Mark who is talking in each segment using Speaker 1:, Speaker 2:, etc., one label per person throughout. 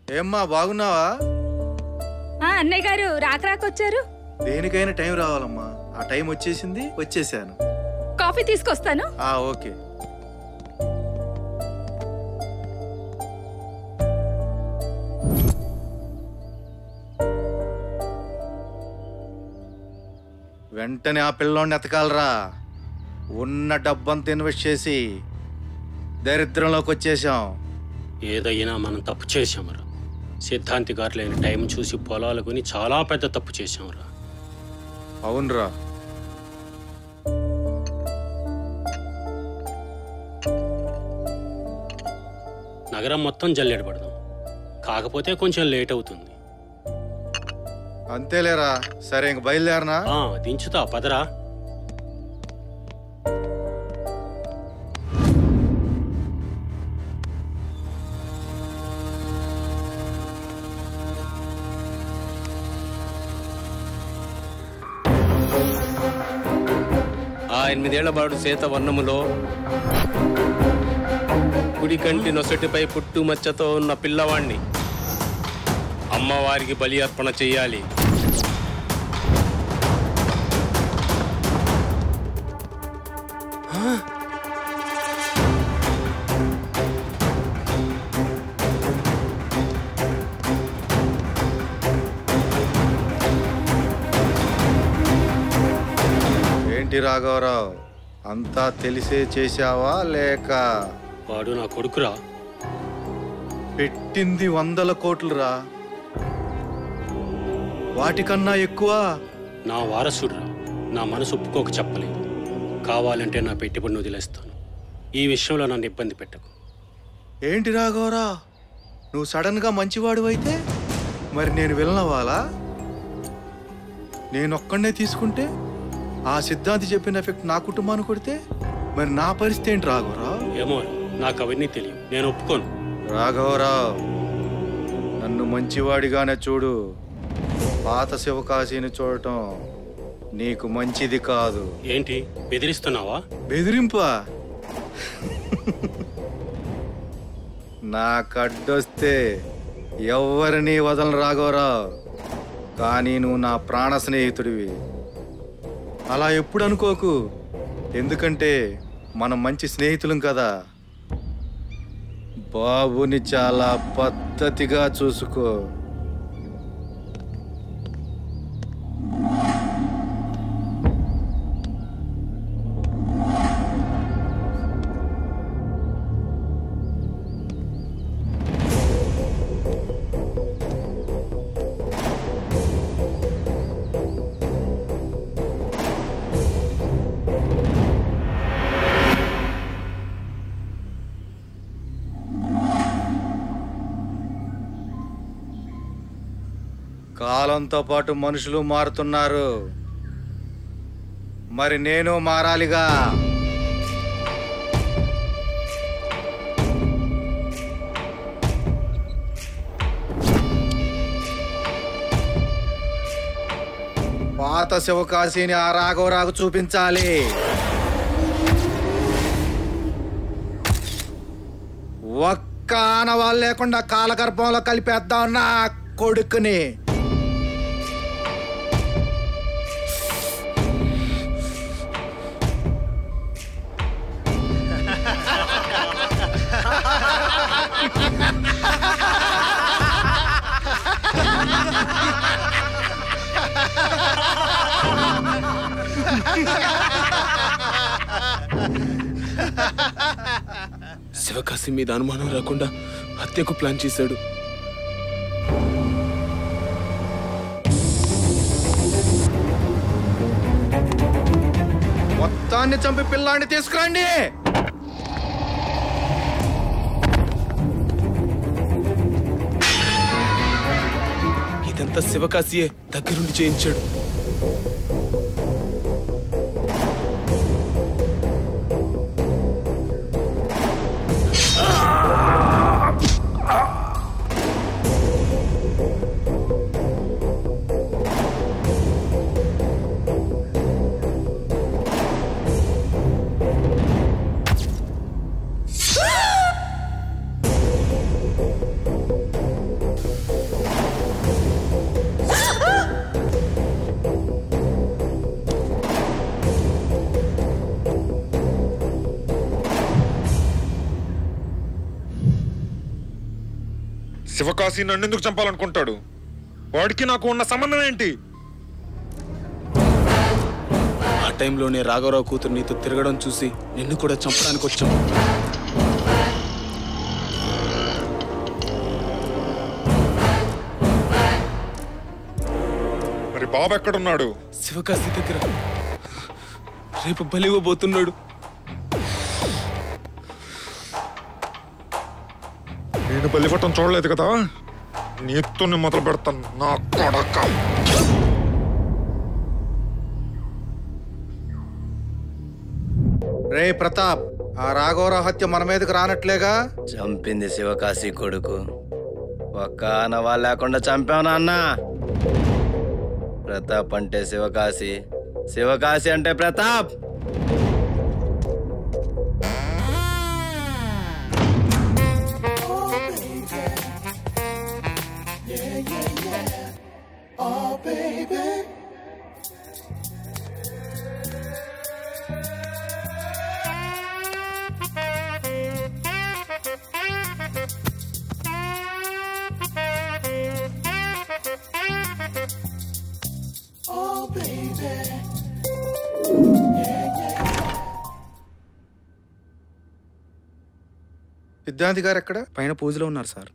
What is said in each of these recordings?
Speaker 1: ఏమ్మా బాగున్నావా?
Speaker 2: అన్నయ్య గారు రాకరాకొచ్చారు.
Speaker 1: దేనికైనా టైం రావాలమ్మా. ఆ టైం వచ్చేసింది, వచ్చేసాను.
Speaker 2: కాఫీ తీసుకొస్తాను.
Speaker 1: ఓకే. వెంటనే ఆ పిల్లోడిని ఎతకాలరా. ఉన్న డబ్బంతా ఇన్వెస్ట్ చేసి దరిద్రంలోకి వచ్చేసాం.
Speaker 3: ఏదైనా మనం తప్పు చేసామరా. సిద్ధాంతి గారు లేని టైం చూసి పొలాలు కొని చాలా పెద్ద తప్పు చేసాంరా.
Speaker 1: అవునరా.
Speaker 3: నగరం మొత్తం జల్లెడ పడదాం. కాకపోతే కొంచెం లేట్ అవుతుంది.
Speaker 1: అంతేలేరా. సరే ఇంక బయలుదేరనా?
Speaker 3: దించుతా పదరా.
Speaker 4: ఆ 8 ఏళ్ల బాడు సేత వర్ణములో కుడి కంటి నొసటిపై పుట్టుమచ్చతో ఉన్న పిల్లవాణ్ణి అమ్మవారికి బలి అర్పణ చెయ్యాలి.
Speaker 1: ఏంటి రాఘవరావు, అంతా తెలిసే చేశావా లేక?
Speaker 3: వాడు నా కొడుకురా.
Speaker 1: పెట్టింది 100 కోట్లురా. వాటికన్నా ఎక్కువ.
Speaker 3: నా వారసుడురా. నా మనసు ఒప్పుకోక చెప్పలేదు. కావాలంటే నా పెట్టుబడిని వదిలేస్తాను. ఈ విషయంలో నన్ను ఇబ్బంది పెట్టకు.
Speaker 1: ఏంటి రాఘవరా, నువ్వు సడన్గా మంచివాడు అయితే మరి నేను వెళ్ళనవాలా? నేనొక్కడనే తీసుకుంటే ఆ సిద్ధాంతి చెప్పిన ఎఫెక్ట్ నా కుటుంబాన్ని కొడితే మరి నా పరిస్థితి ఏంటి రాఘవరావు?
Speaker 3: ఏమో, నాకు అవన్నీ తెలియదు. నేను ఒప్పుకోను.
Speaker 1: రాఘవరావు, నన్ను మంచివాడిగానే చూడు. పాత శివకాశిని చూడటం నీకు మంచిది కాదు.
Speaker 3: ఏంటి బెదిరిస్తున్నావా?
Speaker 1: బెదిరింపా? నా కడ్డొస్తే ఎవరిని వదలను రాఘవరావు. కానీ నువ్వు నా ప్రాణ స్నేహితుడివి. అలా ఎప్పుడు అనుకోకు. ఎందుకంటే మనం మంచి స్నేహితులం కదా. బాబుని చాలా పద్ధతిగా చూసుకో. కాలంతో పాటు మనుషులు మారుతున్నారు. మరి నేను మారాలిగా. పాత శివకాశిని ఆ రాఘవరావు చూపించాలి. ఒక్క ఆనవాళ్ళు లేకుండా కాలగర్భంలో కలిపేద్దాం నా కొడుకుని.
Speaker 5: శివకాశి మీద అనుమానం రాకుండా హత్యకు ప్లాన్ చేశాడు.
Speaker 1: మొత్తాన్ని చంపి పిల్లాన్ని తీసుకురండి.
Speaker 5: ఇదంతా శివకాశియే దగ్గరుండి చేయించాడు.
Speaker 6: శివకాశి నన్ను ఎందుకు చంపాలనుకుంటాడు? వాడికి నాకు ఉన్న సంబంధం ఏంటి?
Speaker 5: ఆ టైంలోనే రాఘవరావు కూతురు నీతో తిరగడం చూసి నిన్ను కూడా చంపడానికి వచ్చాం.
Speaker 6: మరి బాబు ఎక్కడున్నాడు?
Speaker 5: శివకాశి దగ్గర. రేపు బలివ్వబోతున్నాడు.
Speaker 6: నేను బలిపట్టం చూడలేదు కదా, నీతోనే మొదలు పెడతాను నా కొడక.
Speaker 1: రే ప్రతాప్, ఆ రాఘవరావు హత్య మన మీదకి రానట్లేగా?
Speaker 7: చంపింది శివకాశి కొడుకు. ఒక్క ఆనవా లేకుండా చంపావు నాన్న. ప్రతాప్ అంటే శివకాశి, శివకాశి అంటే ప్రతాప్.
Speaker 1: సిద్ధాంతి గారు ఎక్కడ?
Speaker 8: పైన పూజలో ఉన్నారు సార్.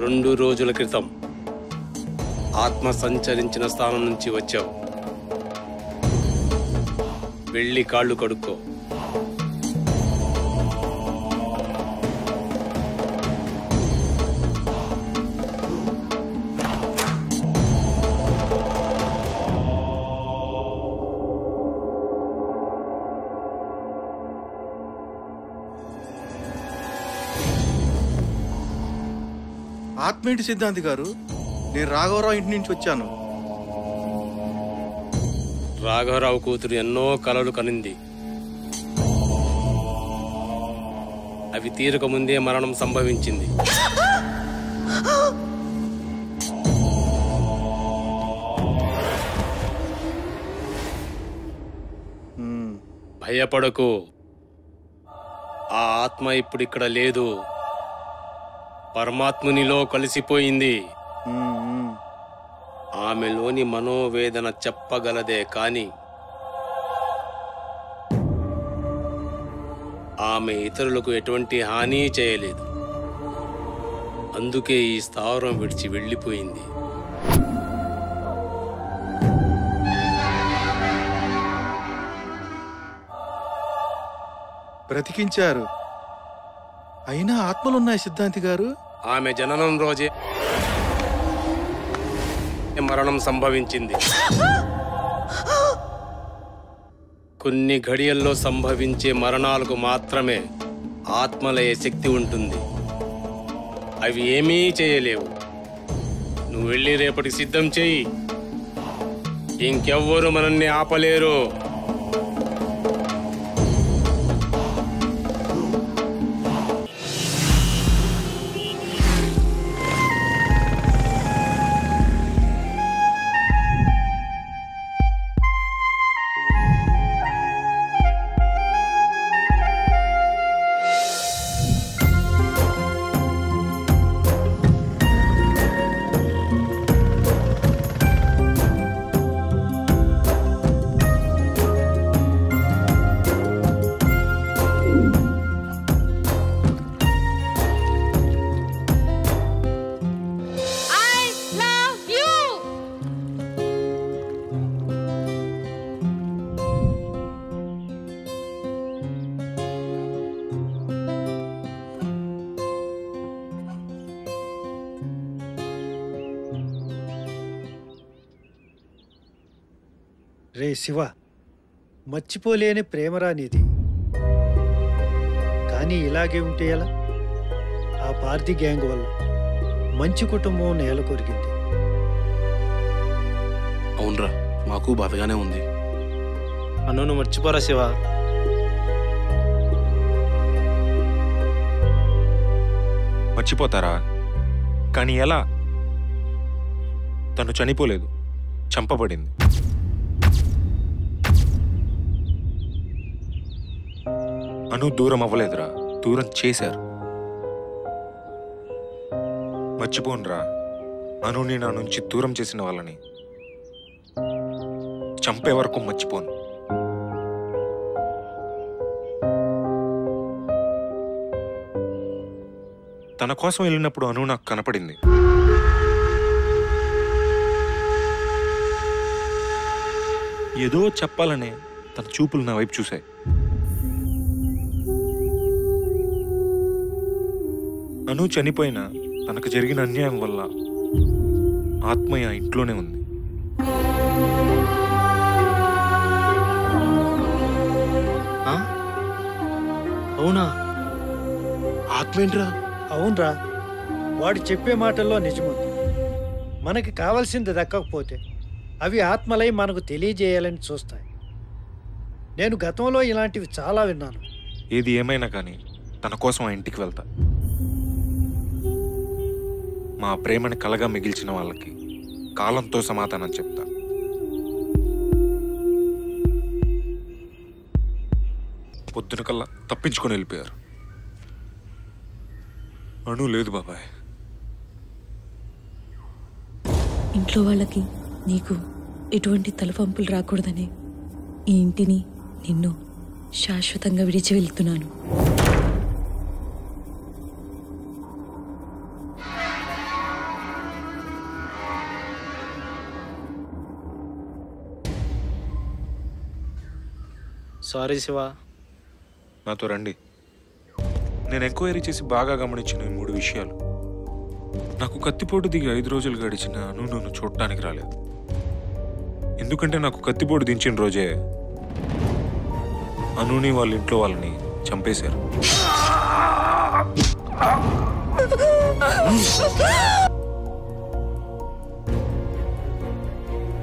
Speaker 3: రెండు రోజుల క్రితం ఆత్మ సంచరించిన స్థానం నుంచి వచ్చావు. వెళ్ళి కాళ్ళు కడుక్కో.
Speaker 1: ఆత్మేంటి సిద్ధాంతి గారు? నేను రాఘవరావు ఇంటి నుంచి వచ్చాను.
Speaker 3: రాఘవరావు కూతురు ఎన్నో కలలు కనింది. అవి తీరక ముందే మరణం సంభవించింది. భయపడకు, ఆ ఆత్మ ఇప్పుడు ఇక్కడ లేదు, పరమాత్మునిలో కలిసిపోయింది. ఆమెలోని మనోవేదన చెప్పగలదే కాని ఆమె ఇతరులకు ఎటువంటి హాని చేయలేదు. అందుకే ఈ స్థావరం విడిచి వెళ్ళిపోయింది.
Speaker 1: బ్రతికించారు, అయినా ఆత్మలున్నాయి సిద్ధాంతి గారు.
Speaker 3: ఆమె జననం రోజే మరణం సంభవించింది. కొన్ని ఘడియల్లో సంభవించే మరణాలకు మాత్రమే ఆత్మలయ శక్తి ఉంటుంది. అవి ఏమీ చేయలేవు. నువ్వు వెళ్ళి రేపటి సిద్ధం చెయ్యి. ఇంకెవ్వరూ మనల్ని ఆపలేరు.
Speaker 9: రే శివ, మర్చిపోలేని ప్రేమరా నీది.
Speaker 8: కానీ ఇలాగే ఉంటే ఎలా? ఆ పార్టీ గ్యాంగ్ వల్ల మంచి కుటుంబం నేల కొరికింది.
Speaker 5: అవునరా, మాకు బాధగానే ఉంది.
Speaker 4: అన్ను నువ్వు మర్చిపోరా శివ.
Speaker 6: మర్చిపోతారా? కానీ ఎలా? తను చనిపోలేదు, చంపబడింది. అను దూరం అవ్వలేదురా, దూరం చేశారు. మర్చిపోనురా, అనుని నా నుంచి దూరం చేసిన వాళ్ళని చంపే వరకు మర్చిపోను. తన కోసం వెళ్ళినప్పుడు అను నాకు కనపడింది. ఏదో చెప్పాలనే తన చూపులు నా వైపు చూశాయి. అను చనిపోయినా తనకు జరిగిన అన్యాయం వల్ల ఆత్మయ్య ఇంట్లోనే ఉంది.
Speaker 5: అవునా? ఆత్మేంట్రా?
Speaker 8: అవునరా, వాడు చెప్పే మాటల్లో నిజముంది. మనకి కావాల్సింది దక్కకపోతే అవి ఆత్మలై మనకు తెలియజేయాలని చూస్తాయి. నేను గతంలో ఇలాంటివి చాలా విన్నాను.
Speaker 6: ఏది ఏమైనా కానీ తన కోసం ఆ ఇంటికి వెళ్తా. మా ప్రేమని కలగా మిగిల్చిన వాళ్ళకి కాలంతో సమాధానం చెప్తా. పొద్దున కల్లా తప్పించుకొని వెళ్ళిపోయారు. అను లేదు బాబాయ్.
Speaker 9: ఇంట్లో వాళ్ళకి నీకు ఎటువంటి తలపంపులు రాకూడదని ఈ ఇంటిని నిన్ను శాశ్వతంగా విడిచి వెళ్తున్నాను.
Speaker 4: సారీ శివ.
Speaker 6: నాతో రండి. నేను ఎంక్వైరీ చేసి బాగా గమనించిన ఈ 3 విషయాలు. నాకు కత్తిపోటు దిగి 5 రోజులు గడిచిన అను నన్ను చూడటానికి రాలేదు. ఎందుకంటే నాకు కత్తిపోటు దించిన రోజే అనుని వాళ్ళ ఇంట్లో వాళ్ళని చంపేశారు.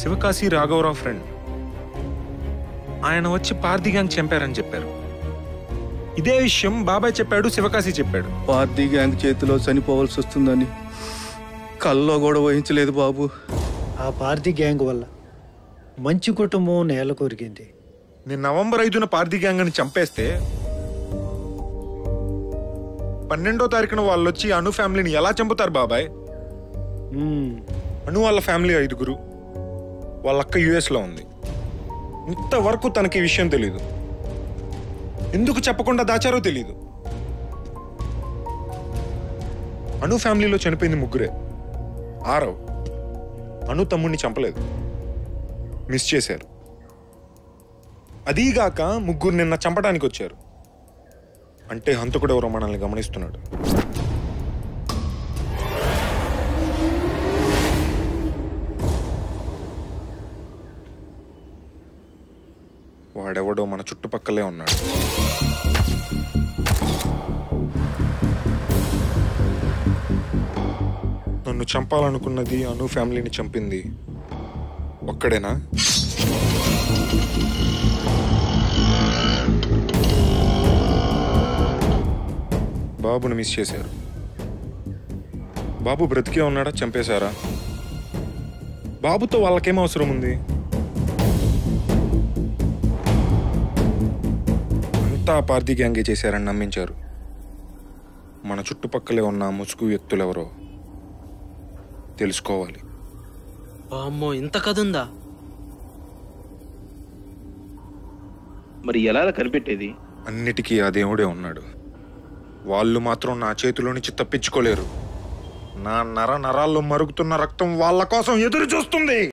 Speaker 6: శివకాశి రాఘవరావు ఫ్రెండ్. ఆయన వచ్చి పార్టీ గ్యాంగ్ చంపారని చెప్పారు. ఇదే విషయం బాబాయ్ చెప్పాడు, శివకాశి చెప్పాడు.
Speaker 1: పార్టీ గ్యాంగ్ చేతిలో చనిపోవాల్సి వస్తుందని కల్లో కూడా వహించలేదు బాబు.
Speaker 8: ఆ పార్టీ గ్యాంగ్ వల్ల మంచి కుటుంబం నేల కొరికింది.
Speaker 6: నేను నవంబర్ 5న పార్టీ గ్యాంగ్ అని చంపేస్తే 12వ తారీఖున వాళ్ళు వచ్చి అను ఫ్యామిలీని ఎలా చంపుతారు బాబాయ్? అను వాళ్ళ ఫ్యామిలీ 5గురు. వాళ్ళ అక్క US లో ఉంది. ఇంతవరకు తనకి విషయం తెలీదు. ఎందుకు చెప్పకుండా దాచారో తెలీదు. అను ఫ్యామిలీలో చనిపోయింది 3. ఆరవ్ అను తమ్ముడిని చంపలేదు, మిస్ చేశారు. అదీగాక 3 నిన్న చంపడానికి వచ్చారు. అంటే హంతకుడు ఎవరో మనల్ని గమనిస్తున్నాడు. వాడెవడో మన చుట్టుపక్కలే ఉన్నాడు. నన్ను చంపాలనుకున్నది, అను ఫ్యామిలీని చంపింది ఒక్కడేనా? బాబుని మిస్ చేశారు. బాబు బ్రతికే ఉన్నాడా, చంపేశారా? బాబుతో వాళ్ళకేం అవసరం ఉంది? అంతా పార్టీ గ్యాంగే చేశారని నమ్మించారు. మన చుట్టుపక్కలే ఉన్న ముసుగు వ్యక్తులెవరో తెలుసుకోవాలి.
Speaker 4: అమ్మో, ఇంత కథ ఉందా?
Speaker 5: మరి ఎలా కనిపెట్టేది?
Speaker 6: అన్నిటికీ ఆ దేవుడే ఉన్నాడు. వాళ్ళు మాత్రం నా చేతిలో నుంచి తప్పించుకోలేరు. నా నరాల్లో మరుగుతున్న రక్తం వాళ్ళ కోసం ఎదురు చూస్తుంది.